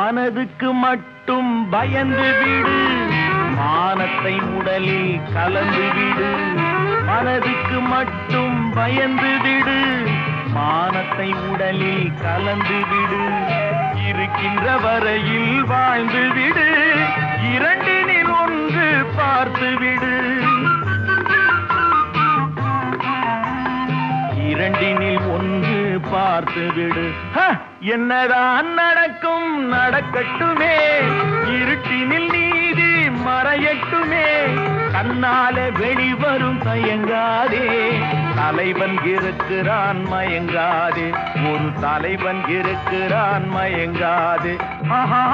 மனதுக்கு மட்டும் பயந்து விடு, மானத்தை உடலில் கலந்து விடு. மனதுக்கு மட்டும் பயந்து விடு, மானத்தை உடலில் கலந்து விடு. இருக்கின்ற வரையில் வாழ்ந்து விடு, இரண்டினில் ஒன்று பார்த்து விடு. இரண்டினில் ஒன்று பார்த்து விடு. என்னதான் நடக்கும் நடக்கட்டுமே, இருட்டினில் நீதி மறையட்டுமே. கண்ணாலே வெளிவரும் தயங்காதே, தலைவன் இருக்கிறான் மயங்காதே. ஒரு தலைவன் இருக்கிறான் மயங்காதே. ஆஹா